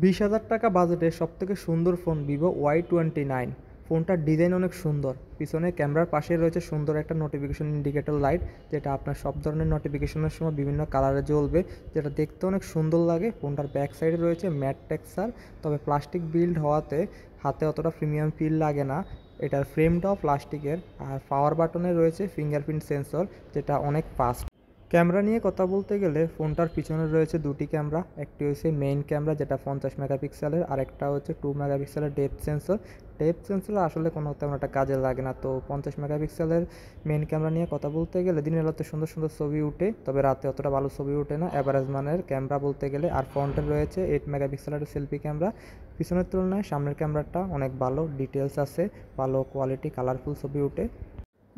20,000 টাকা বাজেটে সবথেকে সুন্দর ফোন ভিভো Y29। ফোনটার ডিজাইন অনেক সুন্দর। পিছনে ক্যামেরার পাশে রয়েছে সুন্দর একটা নোটিফিকেশন ইন্ডিকেটর লাইট, যেটা আপনার সব ধরনের নোটিফিকেশনের সময় বিভিন্ন কালারে জ্বলবে, যেটা দেখতে অনেক সুন্দর লাগে। ফোনটার ব্যাক সাইডে রয়েছে ম্যাট টেক্সচার, তবে প্লাস্টিক বিল্ড হওয়াতে হাতে অতটা প্রিমিয়াম ফিল লাগে না। এটার ফ্রেমটাও প্লাস্টিকের, আর পাওয়ার বাটনে রয়েছে ফিঙ্গারপ্রিন্ট সেন্সর, যেটা অনেক ফাস্ট। ক্যামেরা নিয়ে কথা বলতে গেলে ফোনটার পিছনে রয়েছে দুটি ক্যামেরা। একটি হচ্ছে মেইন ক্যামেরা, যেটা 50 মেগাপিক্সেলের, আর একটা হচ্ছে 2 মেগাপিক্সেলের ডেপথ সেন্সর। ডেপথ সেন্সর আসলে কোনো তেমন একটা কাজে লাগে না। তো 50 মেগাপিক্সেলের মেইন ক্যামেরা নিয়ে কথা বলতে গেলে দিনের আলোতে সুন্দর সুন্দর ছবি উঠে, তবে রাতে অতটা ভালো ছবি ওঠে না, অ্যাভারেজ মানের ক্যামেরা বলতে গেলে। আর ফ্রন্টে রয়েছে 8 মেগাপিক্সেলের সেলফি ক্যামেরা। পিছনের তুলনায় সামনের ক্যামেরাটা অনেক ভালো, ডিটেলস আছে, ভালো কোয়ালিটি, কালারফুল ছবি উঠে।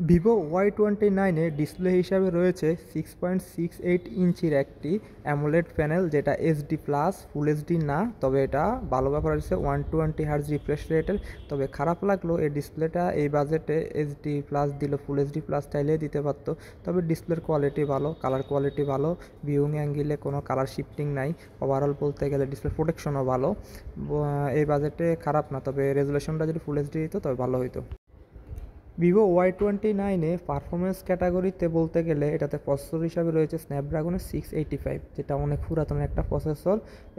ভিভো Y29-এ ডিসপ্লে হিসাবে রয়েছে 6.68 ইঞ্চির একটি অ্যামোলেড প্যানেল, যেটা এইচডি প্লাস, ফুল এইচডি না। তবে এটা ভালো ব্যাপার হচ্ছে 120 হার্জ রিফ্রেশ রেটের। তবে খারাপ লাগলো এই ডিসপ্লেটা এই বাজেটে এইচডি প্লাস দিল, ফুল এইচডি প্লাস চাইলেই দিতে পারতো। তবে ডিসপ্লের কোয়ালিটি ভালো, কালার কোয়ালিটি ভালো, ভিউইং অ্যাঙ্গেলে কোনো কালার শিফটিং নাই। ওভারঅল বলতে গেলে ডিসপ্লে প্রোটেকশনও ভালো। এই বাজেটে খারাপ না, তবে রেজুলেশনটা যদি ফুল এইচডি দিত তবে ভালো হতো। ভিভো Y29-এ পারফরমেন্স ক্যাটাগরিতে বলতে গেলে এটাতে প্রসেসর হিসাবে রয়েছে স্ন্যাপড্রাগনের 685, যেটা অনেক পুরাতন একটা প্রসেসর।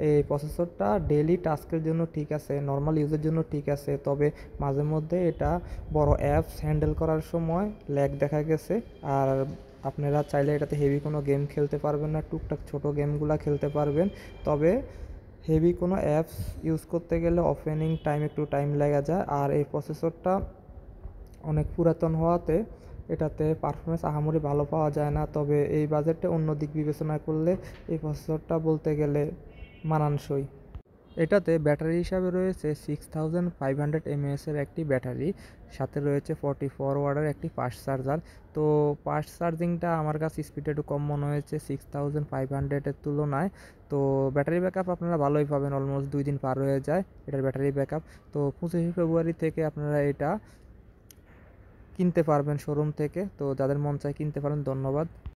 এই প্রসেসরটা ডেইলি টাস্কের জন্য ঠিক আছে, নর্মাল ইউজের জন্য ঠিক আছে, তবে মাঝে মধ্যে এটা বড় অ্যাপস হ্যান্ডেল করার সময় ল্যাগ দেখা গেছে। আর আপনারা চাইলে এটাতে হেভি কোনো গেম খেলতে পারবেন না, টুকটাক ছোট গেমগুলো খেলতে পারবেন। তবে হেভি কোনো অ্যাপস ইউজ করতে গেলে ওপেনিং টাইম একটু টাইম লেগে যায়। আর এই প্রসেসরটা অনেক পুরাতন হওয়াতে এটাতে পারফরমেন্স আহামরি ভালো পাওয়া যায় না। তবে এই বাজেটে অন্য দিক বিবেচনা করলে এই প্রসেসরটা বলতে গেলে মানানসই। এটাতে ব্যাটারি হিসাবে রয়েছে 6500 mAh-এর একটি ব্যাটারি, সাথে রয়েছে 44 ওয়াটের একটি ফাস্ট চার্জার। তো ফাস্ট চার্জিংটা আমার কাছে স্পিডটা একটু কম মনে হয়েছে 6500-এর তুলনায়। তো ব্যাটারি ব্যাকআপ আপনারা ভালোই পাবেন, অলমোস্ট 2 দিন পার হয়ে যায় এটার ব্যাটারি ব্যাকআপ। তো 25শে ফেব্রুয়ারি থেকে আপনারা এটা কিনতে পারবেন শোরুম থেকে। তো যাদের মন চায় কিনতে পারেন। ধন্যবাদ।